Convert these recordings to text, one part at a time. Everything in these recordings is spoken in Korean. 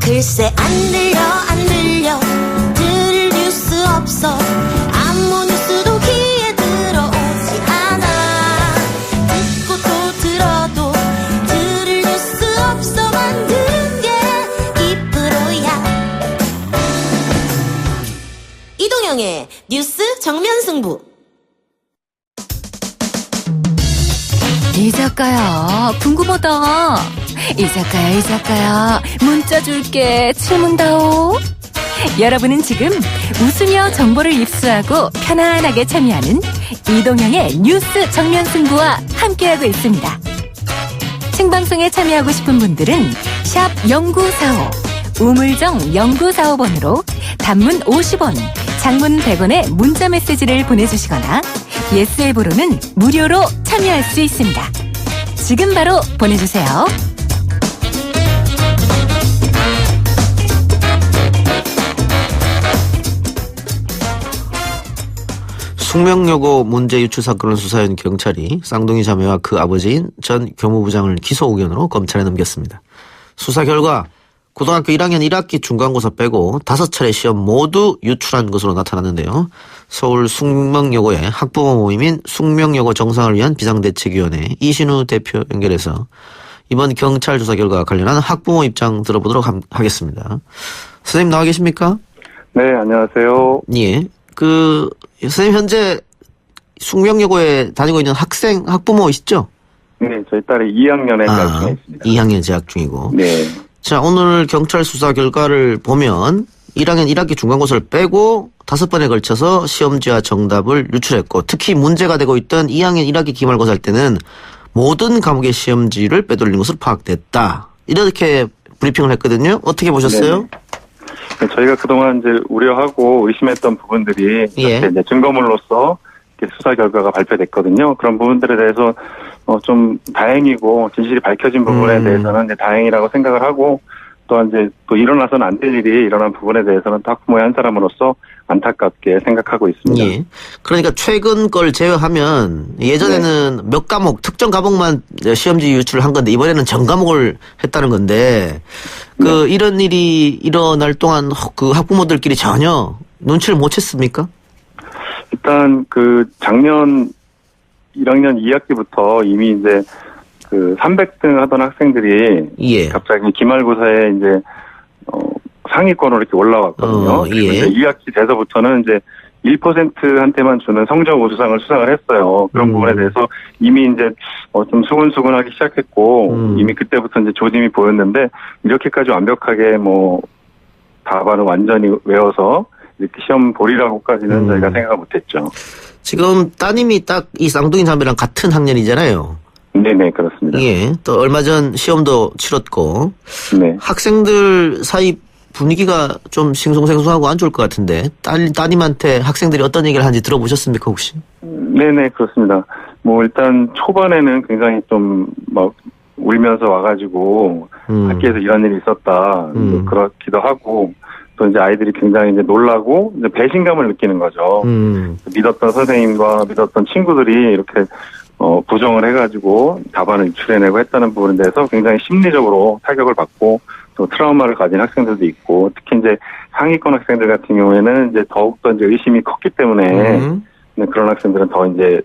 글쎄 안 들려 들을 뉴스 없어 아무 뉴스도 귀에 들어오지 않아 듣고 또 들어도 들을 뉴스 없어 만드는 게 2%야 이동영의 뉴스 정면 승부. 이 작가야, 궁금하다. 이 작가야, 문자 줄게. 질문다오. 여러분은 지금 웃으며 정보를 입수하고 편안하게 참여하는 이동형의 뉴스 정면 승부와 함께하고 있습니다. 생방송에 참여하고 싶은 분들은 샵 0945, 우물정 0945번으로 단문 50원, 장문 100원의 문자 메시지를 보내주시거나 예스 앱으로는 무료로 참여할 수 있습니다. 지금 바로 보내주세요. 숙명여고 문제 유출 사건을 수사한 경찰이 쌍둥이 자매와 그 아버지인 전 교무부장을 기소 의견으로 검찰에 넘겼습니다. 수사 결과 고등학교 1학년 1학기 중간고사 빼고 5차례 시험 모두 유출한 것으로 나타났는데요. 서울 숙명여고의 학부모 모임인 숙명여고 정상을 위한 비상대책위원회 이신우 대표 연결해서 이번 경찰 조사 결과 관련한 학부모 입장 들어보도록 하겠습니다. 선생님 나와 계십니까? 네, 안녕하세요. 예. 선생님 현재 숙명여고에 다니고 있는 학부모이시죠? 네, 저희 딸이 2학년에 재학 중에 있습니다. 2학년 재학 중이고. 네. 자, 오늘 경찰 수사 결과를 보면 1학년 1학기 중간고사를 빼고 5번에 걸쳐서 시험지와 정답을 유출했고 특히 문제가 되고 있던 2학년 1학기 기말고사 할 때는 모든 과목의 시험지를 빼돌린 것으로 파악됐다. 이렇게 브리핑을 했거든요. 어떻게 보셨어요? 네, 저희가 그동안 이제 우려하고 의심했던 부분들이 이렇게 이제 증거물로서 이렇게 수사 결과가 발표됐거든요. 그런 부분들에 대해서 좀 다행이고 진실이 밝혀진 부분에 대해서는 이제 다행이라고 생각을 하고 또한 이제 또 일어나서는 안 될 일이 일어난 부분에 대해서는 학부모의 한 사람으로서 안타깝게 생각하고 있습니다. 예. 그러니까 최근 걸 제외하면 예전에는 몇 과목 특정 과목만 시험지 유출을 한 건데 이번에는 전 과목을 했다는 건데 이런 일이 일어날 동안 그 학부모들끼리 전혀 눈치를 못 챘습니까? 일단 작년 1학년 2학기부터 이미 이제 300등 하던 학생들이 갑자기 기말고사에 이제 상위권으로 이렇게 올라왔거든요. 그리고 이제 2학기 돼서부터는 이제 1%한테만 주는 성적 우수상을 수상을 했어요. 그런 부분에 대해서 이미 이제 좀 수근수근하기 시작했고 이미 그때부터 이제 조짐이 보였는데 이렇게까지 완벽하게 답안을 완전히 외워서 이렇게 시험 볼이라고까지는 저희가 생각을 못했죠. 지금 따님이 딱 이 쌍둥이 자매랑 같은 학년이잖아요. 네네, 그렇습니다. 예. 또 얼마 전 시험도 치렀고. 네. 학생들 사이 분위기가 좀 싱숭생숭하고 안 좋을 것 같은데 따님한테 학생들이 어떤 얘기를 하는지 들어보셨습니까 혹시? 네네, 그렇습니다. 일단 초반에는 굉장히 좀 울면서 와가지고 학교에서 이런 일이 있었다 그렇기도 하고 또 이제 아이들이 굉장히 이제 놀라고 이제 배신감을 느끼는 거죠. 믿었던 선생님과 믿었던 친구들이 이렇게 부정을 해가지고 답안을 유출해내고 했다는 부분에 대해서 굉장히 심리적으로 타격을 받고 또 트라우마를 가진 학생들도 있고 특히 이제 상위권 학생들 같은 경우에는 이제 더욱더 이제 의심이 컸기 때문에 그런 학생들은 더 이제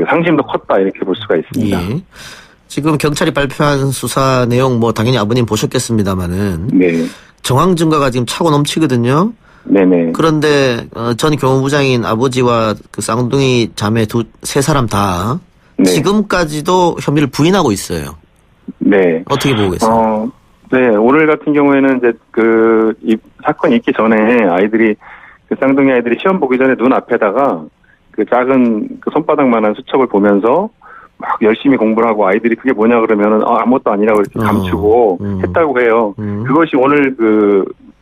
상심도 컸다 이렇게 볼 수가 있습니다. 예. 지금 경찰이 발표한 수사 내용 당연히 아버님 보셨겠습니다만은 정황 증거가 지금 차고 넘치거든요. 네네. 그런데 전 교무부장인 아버지와 그 쌍둥이 자매 세 사람 다 지금까지도 혐의를 부인하고 있어요. 네. 어떻게 보고 계세요? 네, 오늘 같은 경우에는 이제 이 사건이 있기 전에 아이들이 쌍둥이 아이들이 시험 보기 전에 눈 앞에다가 작은 손바닥만한 수첩을 보면서 막 열심히 공부를 하고 아이들이 그게 뭐냐 그러면은 아무것도 아니라고 이렇게 감추고 했다고 해요. 그것이 오늘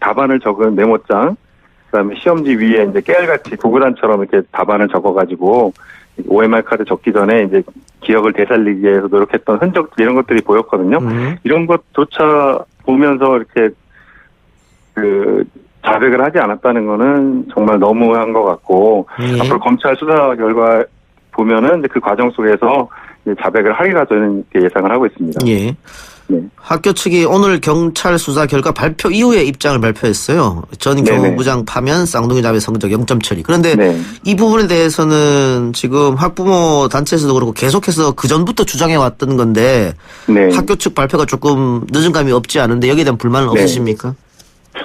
답안을 적은 메모장, 그다음에 시험지 위에 이제 깨알같이 도구단처럼 이렇게 답안을 적어가지고 OMR 카드 적기 전에 이제 기억을 되살리기 위해서 노력했던 흔적 이런 것들이 보였거든요. 이런 것조차 보면서 이렇게 자백을 하지 않았다는 거는 정말 너무한 것 같고 앞으로 검찰 수사 결과 보면은 그 과정 속에서 자백을 하기가 저는 예상을 하고 있습니다. 예. 네. 학교 측이 오늘 경찰 수사 결과 발표 이후에 입장을 발표했어요. 전 네네. 교무부장 파면 쌍둥이 자매 성적 0점 처리. 그런데 네. 이 부분에 대해서는 지금 학부모 단체에서도 그렇고 계속해서 그전부터 주장해 왔던 건데 네. 학교 측 발표가 조금 늦은 감이 없지 않은데 여기에 대한 불만은 네. 없으십니까?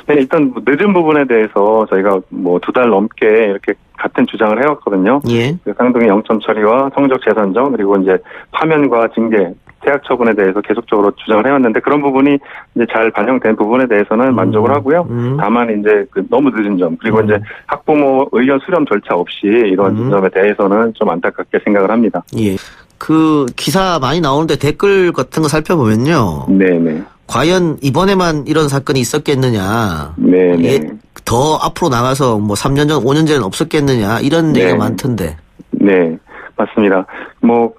네, 일단 뭐 늦은 부분에 대해서 저희가 뭐 2달 넘게 이렇게 같은 주장을 해왔거든요. 예. 그 쌍둥이 0점 처리와 성적 재산정 그리고 이제 파면과 징계, 퇴학 처분에 대해서 계속적으로 주장을 해왔는데 그런 부분이 이제 잘 반영된 부분에 대해서는 만족을 하고요. 다만 이제 그 너무 늦은 점 그리고 이제 학부모 의견 수렴 절차 없이 이런 점에 대해서는 좀 안타깝게 생각을 합니다. 예. 그 기사 많이 나오는데 댓글 같은 거 살펴보면요. 네네. 과연 이번에만 이런 사건이 있었겠느냐. 네네. 이게 더 앞으로 나가서 뭐 3년 전, 5년 전에는 없었겠느냐. 이런 네. 얘기가 많던데. 네, 맞습니다. 뭐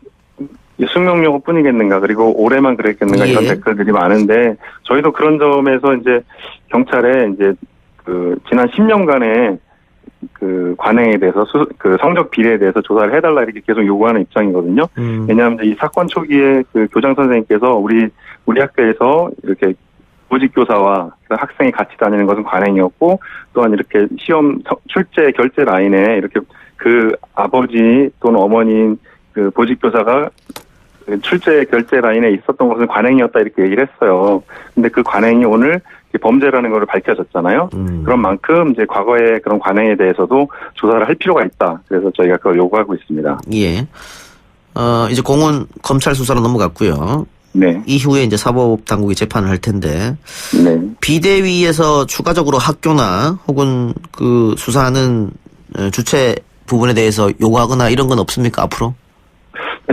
숙명여고 뿐이겠는가 그리고 올해만 그랬겠는가 예. 이런 댓글들이 많은데 저희도 그런 점에서 이제 경찰에 이제 그 지난 10년간의 그 관행에 대해서 그 성적 비례에 대해서 조사를 해달라 이렇게 계속 요구하는 입장이거든요. 왜냐하면 이 사건 초기에 그 교장 선생님께서 우리 학교에서 이렇게 보직교사와 학생이 같이 다니는 것은 관행이었고 또한 이렇게 시험 출제 결제 라인에 이렇게 그 아버지 또는 어머니인 그 보직교사가 출제 결제 라인에 있었던 것은 관행이었다 이렇게 얘기를 했어요. 근데 그 관행이 오늘 범죄라는 걸 밝혀졌잖아요. 그런 만큼 이제 과거의 그런 관행에 대해서도 조사를 할 필요가 있다. 그래서 저희가 그걸 요구하고 있습니다. 예. 이제 공은 검찰 수사로 넘어갔고요. 네. 이후에 이제 사법 당국이 재판을 할 텐데. 네. 비대위에서 추가적으로 학교나 혹은 그 수사하는 주체 부분에 대해서 요구하거나 이런 건 없습니까 앞으로?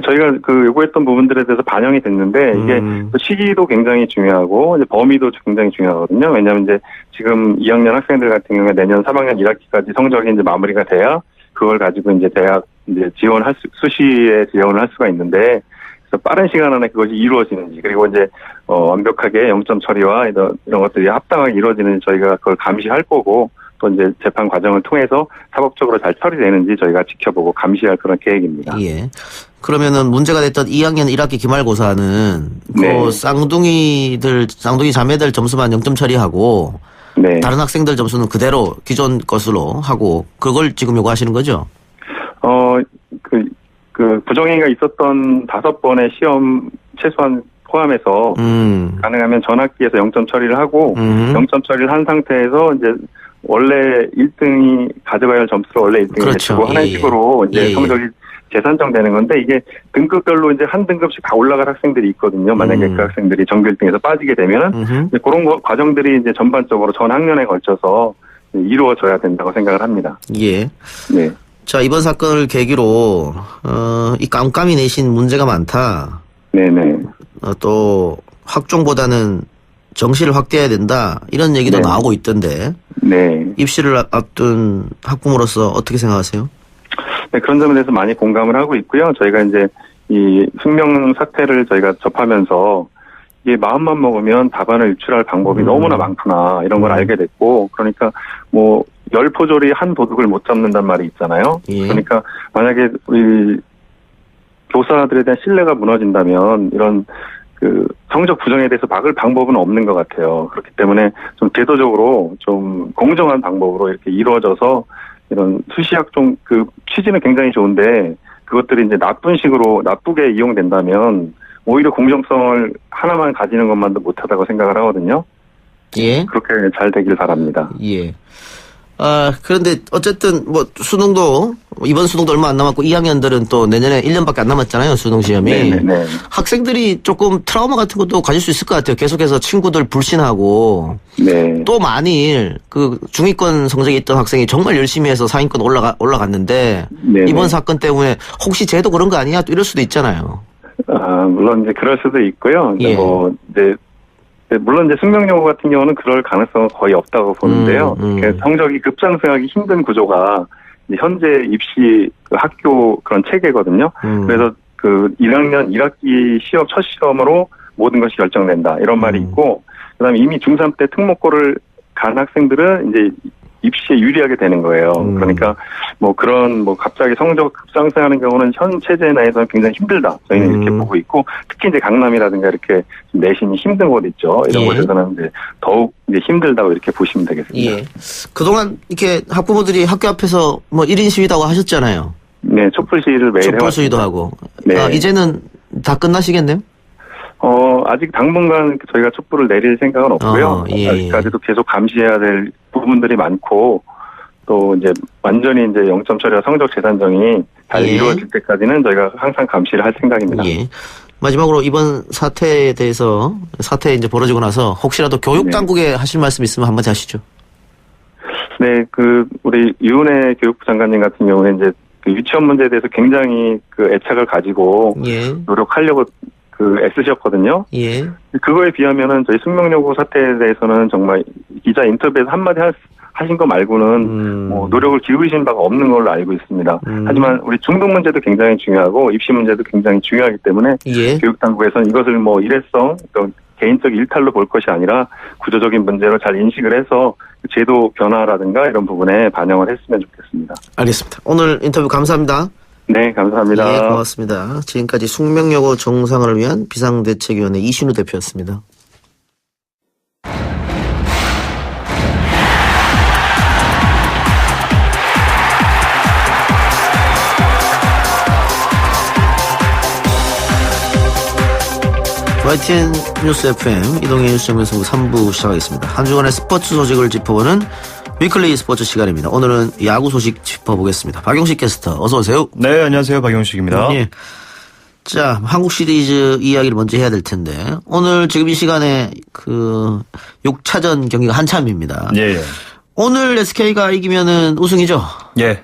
저희가 그 요구했던 부분들에 대해서 반영이 됐는데 이게 시기도 굉장히 중요하고 이제 범위도 굉장히 중요하거든요. 왜냐하면 이제 지금 2학년 학생들 같은 경우에 내년 3학년 1학기까지 성적이 이제 마무리가 돼야 그걸 가지고 이제 대학 이제 수시에 지원을 할 수가 있는데 그래서 빠른 시간 안에 그것이 이루어지는지 그리고 이제 완벽하게 0점 처리와 이런 것들이 합당하게 이루어지는지 저희가 그걸 감시할 거고 또 이제 재판 과정을 통해서 사법적으로 잘 처리되는지 저희가 지켜보고 감시할 그런 계획입니다. 예. 그러면은 문제가 됐던 2학년 1학기 기말고사는 네. 그 쌍둥이 자매들 점수만 0점 처리하고 네. 다른 학생들 점수는 그대로 기존 것으로 하고 그걸 지금 요구하시는 거죠? 그 부정행위가 있었던 5번의 시험 최소한 포함해서 가능하면 전 학기에서 0점 처리를 하고 0점 처리를 한 상태에서 이제 원래 1등이 가져가야 할 점수를 원래 1등이 그렇죠. 주고 하는 식으로 이제 예. 성적이 재산정되는 건데 이게 등급별로 이제 한 등급씩 다 올라갈 학생들이 있거든요. 만약에 그 학생들이 전교 1등에서 빠지게 되면은 그런 과정들이 이제 전반적으로 전 학년에 걸쳐서 이루어져야 된다고 생각을 합니다. 예. 네. 자, 이번 사건을 계기로 이 깜깜이 내신 문제가 많다. 네네. 또 학종보다는 정시를 확대해야 된다. 이런 얘기도 네. 나오고 있던데. 네. 입시를 앞둔 학부모로서 어떻게 생각하세요? 네, 그런 점에 대해서 많이 공감을 하고 있고요. 저희가 이제 이 숙명 사태를 저희가 접하면서 이게 마음만 먹으면 답안을 유출할 방법이 너무나 많구나 이런 걸 알게 됐고 그러니까 뭐 열포졸이 한 도둑을 못 잡는단 말이 있잖아요. 예. 그러니까 만약에 우리 교사들에 대한 신뢰가 무너진다면 이런 그 성적 부정에 대해서 막을 방법은 없는 것 같아요. 그렇기 때문에 좀 제도적으로 좀 공정한 방법으로 이렇게 이루어져서 이런 수시학 좀 그 취지는 굉장히 좋은데 그것들이 이제 나쁘게 이용된다면 오히려 공정성을 하나만 가지는 것만도 못하다고 생각을 하거든요. 예. 그렇게 잘 되길 바랍니다. 예. 그런데 어쨌든 뭐 수능도 이번 수능도 얼마 안 남았고 2학년들은 또 내년에 1년밖에 안 남았잖아요. 수능 시험이. 네네. 학생들이 조금 트라우마 같은 것도 가질 수 있을 것 같아요. 계속해서 친구들 불신하고 네. 또 만일 그 중위권 성적이 있던 학생이 정말 열심히 해서 상위권 올라갔는데 네네. 이번 사건 때문에 혹시 쟤도 그런 거 아니야? 또 이럴 수도 있잖아요. 물론 이제 그럴 수도 있고요. 예. 물론 이제 숙명여고 같은 경우는 그럴 가능성은 거의 없다고 보는데요. 성적이 급상승하기 힘든 구조가 이제 현재 입시 그 학교 그런 체계거든요. 그래서 그 1학년 1학기 첫 시험으로 모든 것이 결정된다 이런 말이 있고, 그다음에 이미 중3 때 특목고를 간 학생들은 이제 입시에 유리하게 되는 거예요. 그러니까 뭐 그런 뭐 갑자기 성적 급상승하는 경우는 현 체제 내에서는 굉장히 힘들다. 저희는 이렇게 보고 있고 특히 이제 강남이라든가 이렇게 내신이 힘든 곳 있죠. 이런 예. 곳에서는 이제 더욱 이제 힘들다고 이렇게 보시면 되겠습니다. 예. 그동안 이렇게 학부모들이 학교 앞에서 뭐 1인 시위다고 하셨잖아요. 네, 촛불 시위를 매일 촛불 시위도 해왔습니다. 하고. 네. 아, 이제는 다 끝나시겠네요? 아직 당분간 저희가 촛불을 내릴 생각은 없고요. 예. 아직까지도 계속 감시해야 될 부분들이 많고, 또 이제 완전히 이제 0점 처리와 성적 재산정이 잘 예. 이루어질 때까지는 저희가 항상 감시를 할 생각입니다. 예. 마지막으로 이번 사태에 대해서 사태 이제 벌어지고 나서 혹시라도 교육 당국에 하실 말씀 있으면 한마디 하시죠. 네, 우리 유은혜 교육부 장관님 같은 경우는 이제 그 유치원 문제에 대해서 굉장히 그 애착을 가지고 예. 노력하려고 애쓰셨거든요. 예. 그거에 비하면은 저희 숙명여고 사태에 대해서는 정말 기자 인터뷰에서 한마디 하신 거 말고는 뭐 노력을 기울이신 바가 없는 걸로 알고 있습니다. 하지만 우리 중등 문제도 굉장히 중요하고 입시 문제도 굉장히 중요하기 때문에 예. 교육당국에서는 이것을 뭐 일회성 또 개인적 일탈로 볼 것이 아니라 구조적인 문제로 잘 인식을 해서 제도 변화라든가 이런 부분에 반영을 했으면 좋겠습니다. 알겠습니다. 오늘 인터뷰 감사합니다. 네, 감사합니다. 예, 고맙습니다. 지금까지 숙명여고 정상화를 위한 비상대책위원회 이신우 대표였습니다. YTN 뉴스 FM 이동의 뉴스 정면승부 3부 시작하겠습니다. 한 주간의 스포츠 소식을 짚어보는 위클리 스포츠 시간입니다. 오늘은 야구 소식 짚어보겠습니다. 박용식 캐스터 어서 오세요. 네, 안녕하세요. 박용식입니다. 예. 자, 한국 시리즈 이야기를 먼저 해야 될 텐데 오늘 지금 이 시간에 6차전 경기가 한참입니다. 예. 오늘 SK가 이기면은 우승이죠? 예,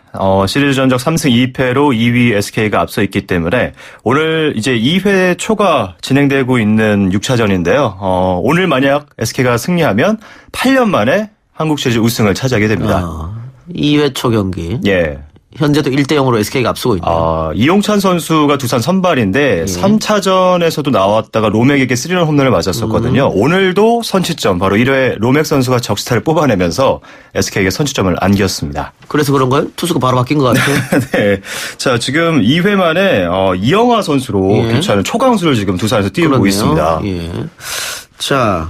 시리즈 전적 3승 2패로 2위 SK가 앞서 있기 때문에 오늘 이제 2회 초가 진행되고 있는 6차전인데요. 오늘 만약 SK가 승리하면 8년 만에 한국 시리즈 우승을 차지하게 됩니다. 2회 초 경기. 예. 현재도 1대0으로 SK가 앞서고 있네요. 이용찬 선수가 두산 선발인데 3차전에서도 나왔다가 로맥에게 3런 홈런을 맞았었거든요. 오늘도 선취점 바로 1회 로맥 선수가 적시타를 뽑아내면서 SK에게 선취점을 안겼습니다. 그래서 그런가요? 투수가 바로 바뀐 것 같아요. 네. 자, 지금 2회 만에 이영하 선수로 예. 교체하는 초강수를 지금 두산에서 띄우고 그렇네요. 있습니다. 예. 자,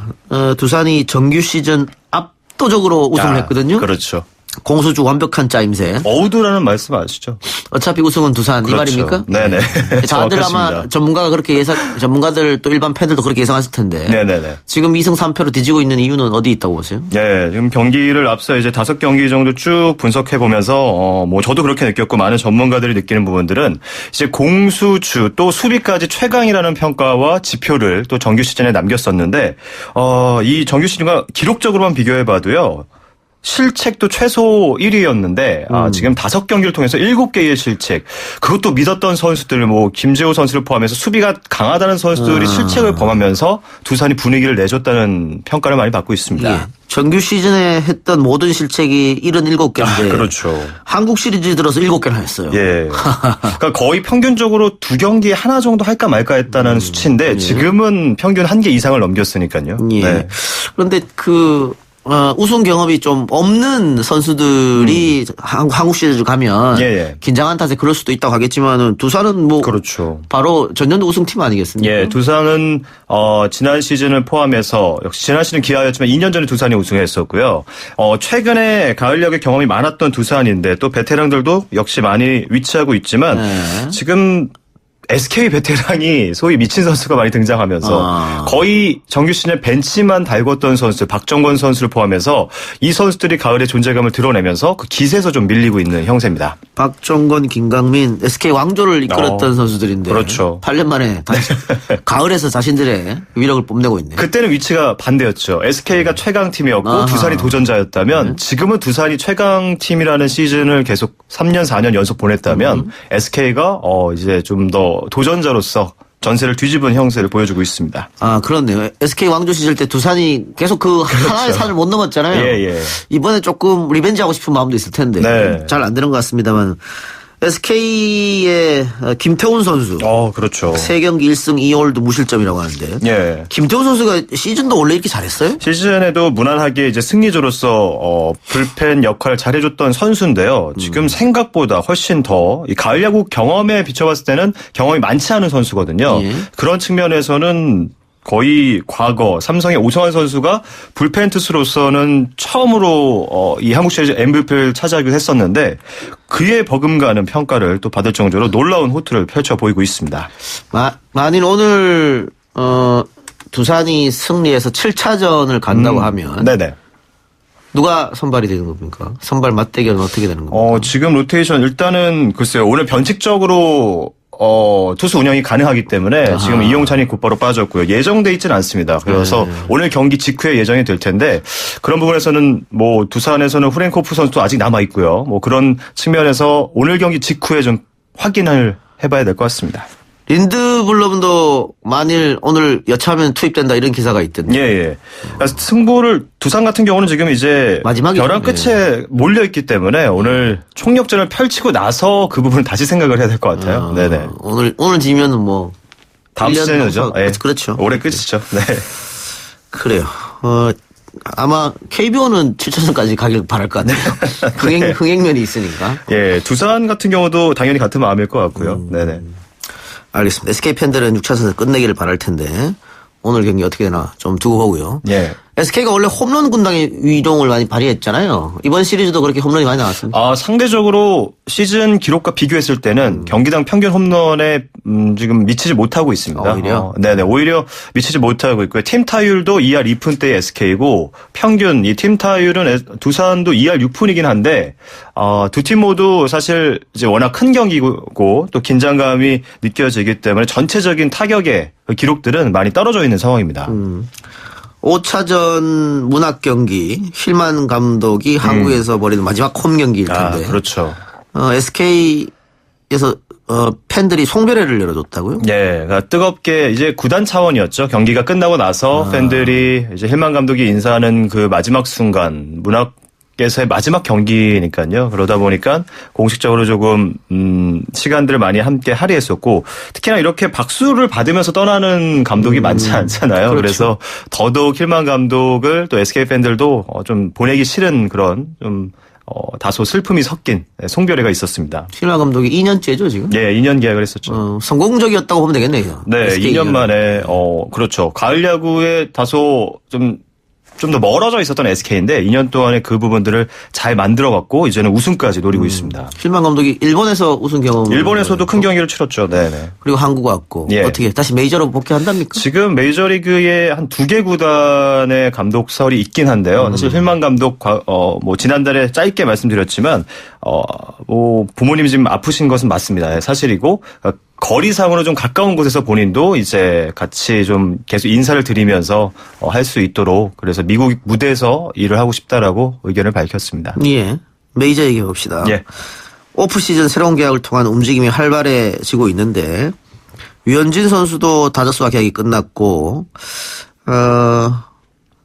두산이 정규 시즌 압도적으로 우승을 했거든요. 그렇죠. 공수주 완벽한 짜임새. 어우드라는 말씀 아시죠? 어차피 우승은 두산 그렇죠. 이 말입니까? 네네. 다들 아마 정확하십니다. 전문가가 그렇게 전문가들 또 일반 팬들도 그렇게 예상했을 텐데. 네네네. 지금 2승 3패로 뒤지고 있는 이유는 어디 있다고 보세요? 예, 지금 경기를 앞서 이제 5경기 정도 쭉 분석해 보면서 뭐 저도 그렇게 느꼈고 많은 전문가들이 느끼는 부분들은 이제 공수주 또 수비까지 최강이라는 평가와 지표를 또 정규 시즌에 남겼었는데 이 정규 시즌과 기록적으로만 비교해 봐도요. 실책도 최소 1위였는데 지금 5경기를 통해서 7개의 실책. 그것도 믿었던 선수들 뭐 김재호 선수를 포함해서 수비가 강하다는 선수들이 실책을 범하면서 두산이 분위기를 내줬다는 평가를 많이 받고 있습니다. 예. 정규 시즌에 했던 모든 실책이 77개인데 그렇죠. 한국 시리즈 들어서 7개나 했어요. 예. 그러니까 거의 평균적으로 2경기에 하나 정도 할까 말까 했다는 수치인데 지금은 평균 1개 이상을 넘겼으니까요. 예. 네. 그런데 우승 경험이 좀 없는 선수들이 한국 시리즈 가면 예. 긴장한 탓에 그럴 수도 있다고 하겠지만은 두산은 뭐 그렇죠. 바로 전년도 우승팀 아니겠습니까? 예, 두산은 지난 시즌을 포함해서 역시 지난 시즌 기아였지만 2년 전에 두산이 우승했었고요. 최근에 가을야구 경험이 많았던 두산인데 또 베테랑들도 역시 많이 위치하고 있지만 지금 SK 베테랑이 소위 미친 선수가 많이 등장하면서 거의 정규 시즌에 벤치만 달궜던 선수 박정권 선수를 포함해서 이 선수들이 가을에 존재감을 드러내면서 그 기세에서 좀 밀리고 있는 형세입니다. 박정건, 김강민, SK 왕조를 이끌었던 선수들인데 그렇죠. 8년 만에 다시 가을에서 자신들의 위력을 뽐내고 있네요. 그때는 위치가 반대였죠. SK가 최강팀이었고 두산이 도전자였다면 지금은 두산이 최강팀이라는 시즌을 계속 3년 4년 연속 보냈다면 SK가 이제 좀 더 도전자로서 전세를 뒤집은 형세를 보여주고 있습니다. 그렇네요. SK 왕조 시절 때 두산이 계속 하나의 산을 못 넘었잖아요. 예. 이번에 조금 리벤지 하고 싶은 마음도 있을 텐데 네. 잘 안 되는 것 같습니다만 SK의 김태훈 선수. 그렇죠. 3경기 1승 2홀드 무실점이라고 하는데. 예. 김태훈 선수가 시즌도 원래 이렇게 잘했어요? 시즌에도 무난하게 이제 승리조로서 불펜 역할을 잘해줬던 선수인데요. 지금 생각보다 훨씬 더 이 가을 야구 경험에 비춰봤을 때는 경험이 많지 않은 선수거든요. 예. 그런 측면에서는 거의 과거 삼성의 오성환 선수가 불펜 투수로서는 처음으로 이 한국 시리즈 MVP를 차지하기도 했었는데 그에 버금가는 평가를 또 받을 정도로 놀라운 호투를 펼쳐 보이고 있습니다. 만일 오늘 두산이 승리해서 7차전을 간다고 하면 네네. 누가 선발이 되는 겁니까? 선발 맞대결은 어떻게 되는 겁니까? 지금 로테이션 일단은 글쎄요. 오늘 변칙적으로 투수 운영이 가능하기 때문에 지금 이용찬이 곧바로 빠졌고요. 예정돼 있지는 않습니다. 그래서 오늘 경기 직후에 예정이 될 텐데 그런 부분에서는 뭐 두산에서는 후렌코프 선수도 아직 남아 있고요. 뭐 그런 측면에서 오늘 경기 직후에 좀 확인을 해봐야 될 것 같습니다. 린드블럼도 만일 오늘 여차하면 투입된다 이런 기사가 있던데. 예. 그러니까 승부를 두산 같은 경우는 지금 이제 마지막이죠. 벼랑 끝에 몰려 있기 때문에 오늘 총력전을 펼치고 나서 그 부분을 다시 생각을 해야 될 것 같아요. 네네. 오늘 지면은 뭐 다음 1년 시즌이죠. 후서- 예. 그렇죠. 올해 끝이죠. 네. 그래요. 아마 KBO는 7차전까지 가길 바랄 것 같아요. 흥행면이 있으니까. 예, 두산 같은 경우도 당연히 같은 마음일 것 같고요. 네네. 알겠습니다. SK 팬들은 6차전에서 끝내기를 바랄 텐데 오늘 경기 어떻게 되나 좀 두고 보고요. 예. SK가 원래 홈런 군단의 위동을 많이 발휘했잖아요. 이번 시리즈도 그렇게 홈런이 많이 나왔습니다. 상대적으로 시즌 기록과 비교했을 때는 경기당 평균 홈런에 지금 미치지 못하고 있습니다. 오히려? 네네. 오히려 미치지 못하고 있고요. 팀 타율도 2할 2푼대의 SK고 평균 이 팀 타율은 두산도 2할 6푼이긴 한데 두 팀 모두 사실 이제 워낙 큰 경기고 또 긴장감이 느껴지기 때문에 전체적인 타격의 기록들은 많이 떨어져 있는 상황입니다. 5차전 문학 경기 힐만 감독이 한국에서 벌이는 마지막 홈 경기일 텐데. 그렇죠. SK에서 팬들이 송별회를 열어줬다고요? 예, 그러니까 뜨겁게 이제 구단 차원이었죠. 경기가 끝나고 나서 팬들이 이제 힐만 감독이 인사하는 그 마지막 순간 문학에서의 마지막 경기니까요. 그러다 보니까 공식적으로 조금 시간들을 많이 함께 할애했었고 특히나 이렇게 박수를 받으면서 떠나는 감독이 많지 않잖아요. 그렇죠. 그래서 더더욱 힐만 감독을 또 SK 팬들도 좀 보내기 싫은 그런 좀 다소 슬픔이 섞인 송별회가 있었습니다. 힐만 감독이 2년째죠 지금? 예, 2년 계약을 했었죠. 성공적이었다고 보면 되겠네요. 네, SK 2년 만에, 그렇죠. 가을 야구에 다소 좀 더 멀어져 있었던 SK인데 2년 동안에 그 부분들을 잘 만들어갔고 이제는 우승까지 노리고 있습니다. 힐만 감독이 일본에서 우승 경험. 일본에서도 큰 경기를 치렀죠. 네네. 그리고 한국 왔고. 예. 어떻게 다시 메이저로 복귀한답니까? 지금 메이저리그에 한 2개 구단의 감독설이 있긴 한데요. 사실 힐만 감독 뭐 지난달에 짧게 말씀드렸지만 뭐 부모님이 지금 아프신 것은 맞습니다. 사실이고 거리상으로 좀 가까운 곳에서 본인도 이제 같이 좀 계속 인사를 드리면서 할 수 있도록 그래서 미국 무대에서 일을 하고 싶다라고 의견을 밝혔습니다. 예. 메이저 얘기해 봅시다. 예. 오프 시즌 새로운 계약을 통한 움직임이 활발해지고 있는데 류현진 선수도 다저스와 계약이 끝났고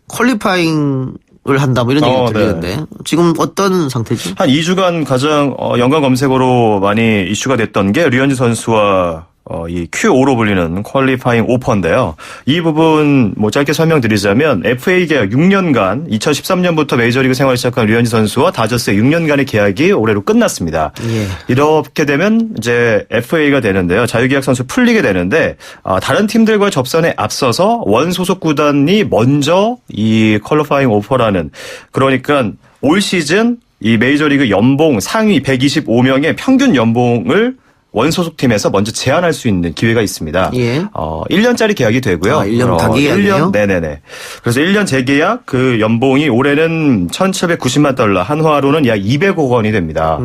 퀄리파잉을 한다 뭐 이런 얘기가 들리는데 지금 어떤 상태죠? 한 2주간 가장 연관 검색어로 많이 이슈가 됐던 게 류현진 선수와 이 Q5로 불리는 퀄리파잉 오퍼인데요. 이 부분 뭐 짧게 설명드리자면 FA 계약 6년간 2013년부터 메이저리그 생활을 시작한 류현진 선수와 다저스의 6년간의 계약이 올해로 끝났습니다. 예. 이렇게 되면 이제 FA가 되는데요. 자유계약 선수 풀리게 되는데 다른 팀들과의 접선에 앞서서 원 소속 구단이 먼저 이 퀄리파잉 오퍼라는 그러니까 올 시즌 이 메이저리그 연봉 상위 125명의 평균 연봉을 원소속팀에서 먼저 제안할 수 있는 기회가 있습니다. 예. 1년짜리 계약이 되고요. 1년 단기 계약이요? 네네네. 그래서 1년 재계약 그 연봉이 올해는 $1,790만, 한화로는 약 200억 원이 됩니다.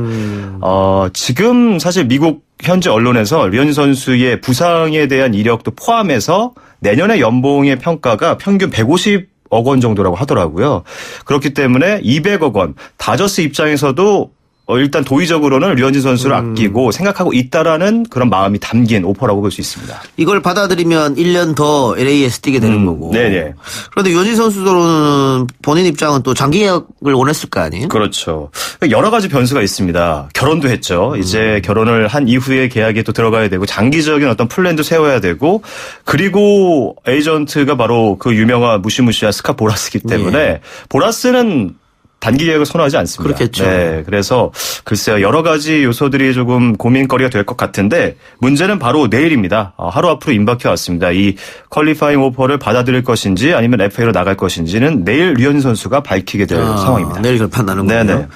지금 사실 미국 현지 언론에서 류현진 선수의 부상에 대한 이력도 포함해서 내년의 연봉의 평가가 평균 150억 원 정도라고 하더라고요. 그렇기 때문에 200억 원, 다저스 입장에서도 일단 도의적으로는 류현진 선수를 아끼고 생각하고 있다라는 그런 마음이 담긴 오퍼라고 볼 수 있습니다. 이걸 받아들이면 1년 더 LA에서 뛰게 되는 거고. 네네. 그런데 류현진 선수로는 본인 입장은 또 장기 계약을 원했을 거 아니에요? 그렇죠. 여러 가지 변수가 있습니다. 결혼도 했죠. 이제 결혼을 한 이후에 계약에 또 들어가야 되고 장기적인 어떤 플랜도 세워야 되고 그리고 에이전트가 바로 그 유명한 무시무시한 스카 보라스기 때문에 보라스는 단기 계약을 선호하지 않습니다. 그렇겠죠. 네, 그래서 글쎄요 여러 가지 요소들이 조금 고민거리가 될 것 같은데 문제는 바로 내일입니다. 하루 앞으로 임박해 왔습니다. 이 퀄리파잉 오퍼를 받아들일 것인지 아니면 FA로 나갈 것인지는 내일 류현진 선수가 밝히게 될 상황입니다. 내일 결판 나는 거예요. 네네.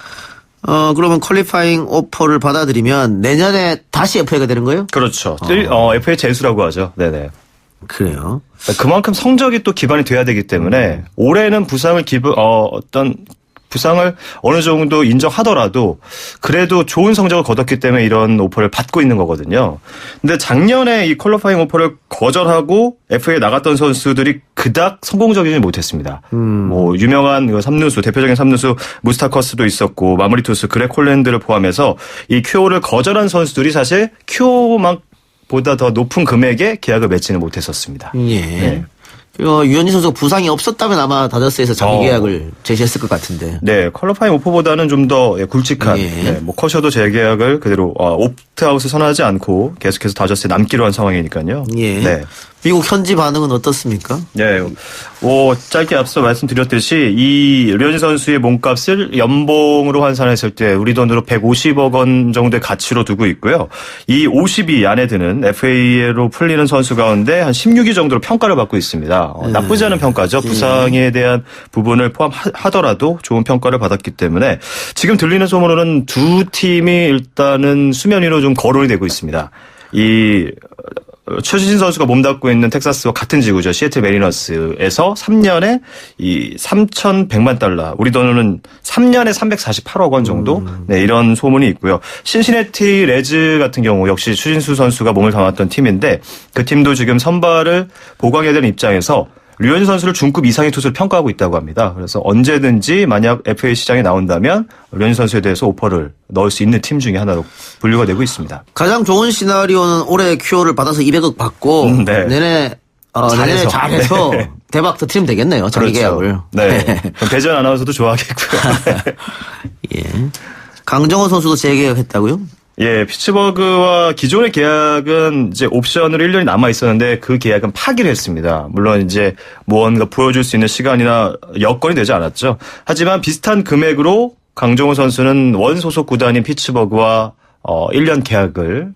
그러면 퀄리파잉 오퍼를 받아들이면 내년에 다시 FA가 되는 거예요? 그렇죠. FA 재수라고 하죠. 네네. 그래요. 그만큼 성적이 또 기반이 돼야 되기 때문에 올해는 부상을 부상을 어느 정도 인정하더라도 그래도 좋은 성적을 거뒀기 때문에 이런 오퍼를 받고 있는 거거든요. 근데 작년에 이 퀄리파잉 오퍼를 거절하고 FA에 나갔던 선수들이 그닥 성공적이지 못했습니다. 뭐 유명한 3루수 대표적인 3루수 무스타커스도 있었고 마무리 투수 그렉 홀랜드를 포함해서 이 큐오를 거절한 선수들이 사실 큐오보다 더 높은 금액의 계약을 맺지는 못했었습니다. 예. 네. 유현진 선수가 부상이 없었다면 아마 다저스에서 장기 계약을 제시했을 것 같은데. 네, 퀄리파잉 오퍼보다는 좀 더 굵직한, 예. 뭐 커셔도 재계약을 그대로 옵트아웃을 선언하지 않고 계속해서 다저스에 남기로 한 상황이니까요. 예. 네. 미국 현지 반응은 어떻습니까? 네, 짧게 앞서 말씀드렸듯이 이 류현진 선수의 몸값을 연봉으로 환산했을 때 우리 돈으로 150억 원 정도의 가치로 두고 있고요. 이 50위 안에 드는 FA로 풀리는 선수 가운데 한 16위 정도로 평가를 받고 있습니다. 나쁘지 않은 평가죠. 부상에 대한 부분을 포함하더라도 좋은 평가를 받았기 때문에 지금 들리는 소문으로는 두 팀이 일단은 수면 위로 좀 거론이 되고 있습니다. 이 최수진 선수가 몸담고 있는 텍사스와 같은 지구죠. 시애틀 메리너스에서 3년에 이 3,100만 달러, 우리 돈으로는 3년에 348억 원 정도? 네, 이런 소문이 있고요. 신시내티 레즈 같은 경우 역시 추진수 선수가 몸을 담았던 팀인데 그 팀도 지금 선발을 보강해야 되는 입장에서 류현진 선수를 중급 이상의 투수를 평가하고 있다고 합니다. 그래서 언제든지 만약 FA 시장에 나온다면 류현진 선수에 대해서 오퍼를 넣을 수 있는 팀 중에 하나로 분류가 되고 있습니다. 가장 좋은 시나리오는 올해 큐어를 받아서 200억 받고 네. 내년에 잘해서 네. 대박 터트리면 되겠네요. 장기 그렇죠. 계약을. 네. 그럼 배전 아나운서도 좋아하겠고요. 예. 강정호 선수도 재계약했다고요? 예, 피츠버그와 기존의 계약은 이제 옵션으로 1년이 남아 있었는데 그 계약은 파기를 했습니다. 물론 이제 무언가 보여줄 수 있는 시간이나 여건이 되지 않았죠. 하지만 비슷한 금액으로 강정호 선수는 원 소속 구단인 피츠버그와 1년 계약을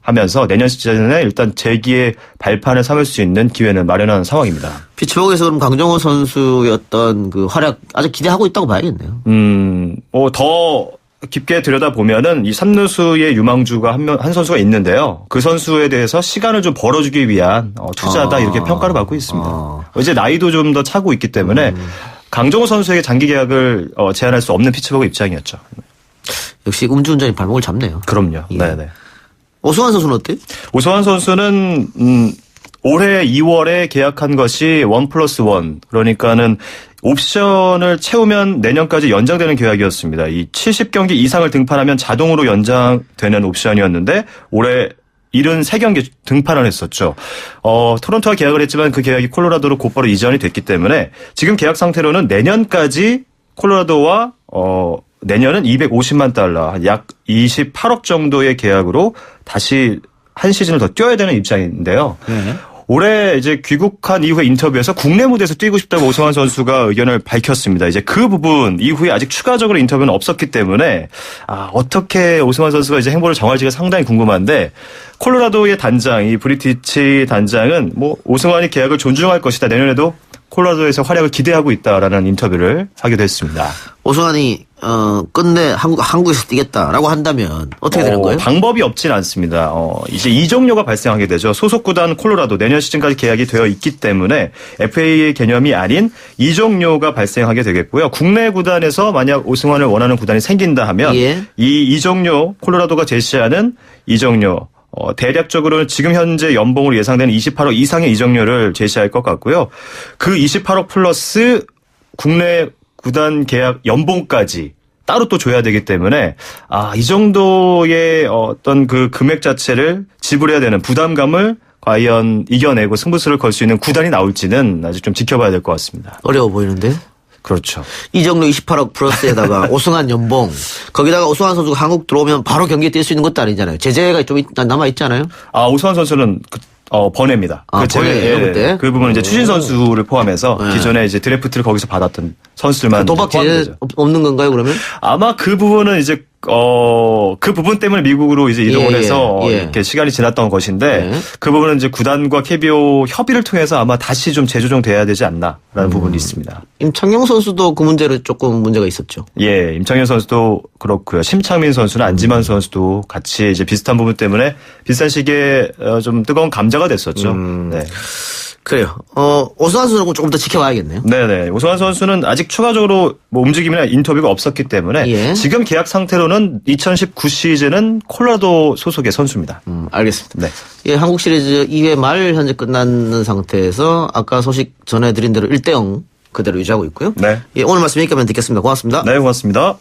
하면서 내년 시즌에 일단 재기의 발판을 삼을 수 있는 기회는 마련한 상황입니다. 피츠버그에서 그럼 강정호 선수였던 그 활약 아주 기대하고 있다고 봐야겠네요. 더 깊게 들여다보면은 이 3루수의 유망주가 한 선수가 있는데요. 그 선수에 대해서 시간을 좀 벌어주기 위한 투자다 이렇게 평가를 받고 있습니다. 이제 나이도 좀 더 차고 있기 때문에 강정호 선수에게 장기 계약을 제한할 수 없는 피츠버그 입장이었죠. 역시 음주운전이 발목을 잡네요. 그럼요. 예. 네네. 오승환 선수는 어때요? 오승환 선수는 올해 2월에 계약한 것이 1+1 그러니까는 옵션을 채우면 내년까지 연장되는 계약이었습니다. 이 70경기 이상을 등판하면 자동으로 연장되는 옵션이었는데 올해 73경기 등판을 했었죠. 토론토와 계약을 했지만 그 계약이 콜로라도로 곧바로 이전이 됐기 때문에 지금 계약 상태로는 내년까지 콜로라도와 내년은 250만 달러, 약 28억 정도의 계약으로 다시 한 시즌을 더 뛰어야 되는 입장인데요. 네. 올해 이제 귀국한 이후에 인터뷰에서 국내 무대에서 뛰고 싶다고 오승환 선수가 의견을 밝혔습니다. 이제 그 부분 이후에 아직 추가적으로 인터뷰는 없었기 때문에 어떻게 오승환 선수가 이제 행보를 정할지가 상당히 궁금한데 콜로라도의 단장, 이 브리티치 단장은 뭐 오승환이 계약을 존중할 것이다. 내년에도 콜로라도에서 활약을 기대하고 있다라는 인터뷰를 하기도 했습니다. 오승환이 끝내 한국에서 뛰겠다라고 한다면 어떻게 되는 거예요? 방법이 없진 않습니다. 이제 이적료가 발생하게 되죠. 소속 구단 콜로라도 내년 시즌까지 계약이 되어 있기 때문에 FA의 개념이 아닌 이적료가 발생하게 되겠고요. 국내 구단에서 만약 오승환을 원하는 구단이 생긴다 하면 예. 이 이적료 콜로라도가 제시하는 이적료 대략적으로는 지금 현재 연봉으로 예상되는 28억 이상의 이적료를 제시할 것 같고요. 그 28억 플러스 국내 구단 계약 연봉까지 따로 또 줘야 되기 때문에 이 정도의 어떤 그 금액 자체를 지불해야 되는 부담감을 과연 이겨내고 승부수를 걸 수 있는 구단이 나올지는 아직 좀 지켜봐야 될 것 같습니다. 어려워 보이는데? 그렇죠. 이정도 28억 플러스에다가 오승환 연봉, 거기다가 오승환 선수가 한국 들어오면 바로 경기에 뛸 수 있는 것도 아니잖아요. 제재가 좀 남아있잖아요. 오승환 선수는 번외입니다. 번외예요, 그때? 그 부분은 이제 추신 선수를 포함해서 네. 기존에 이제 드래프트를 거기서 받았던 선수들만 도박 제재 포함되죠. 없는 건가요, 그러면? 아마 그 부분은 이제 그 부분 때문에 미국으로 이제 이동을 예, 해서 예. 이렇게 시간이 지났던 것인데 예. 그 부분은 이제 구단과 KBO 협의를 통해서 아마 다시 좀 재조정돼야 되지 않나라는 부분이 있습니다. 임창용 선수도 그 문제로 조금 문제가 있었죠. 예, 임창현 선수도 그렇고요. 심창민 선수나 안지만 선수도 같이 이제 비슷한 부분 때문에 비슷한 시기에 좀 뜨거운 감자가 됐었죠. 네. 그래요. 오승환 선수는 조금 더 지켜봐야겠네요. 네네. 오승환 선수는 아직 추가적으로 뭐 움직임이나 인터뷰가 없었기 때문에 예. 지금 계약 상태로는 2019 시즌은 콜로라도 소속의 선수입니다. 알겠습니다. 네. 예, 한국 시리즈 2회 말 현재 끝났는 상태에서 아까 소식 전해드린 대로 1대0 그대로 유지하고 있고요. 네. 예, 오늘 말씀 여기까지 듣겠습니다. 고맙습니다. 네, 고맙습니다.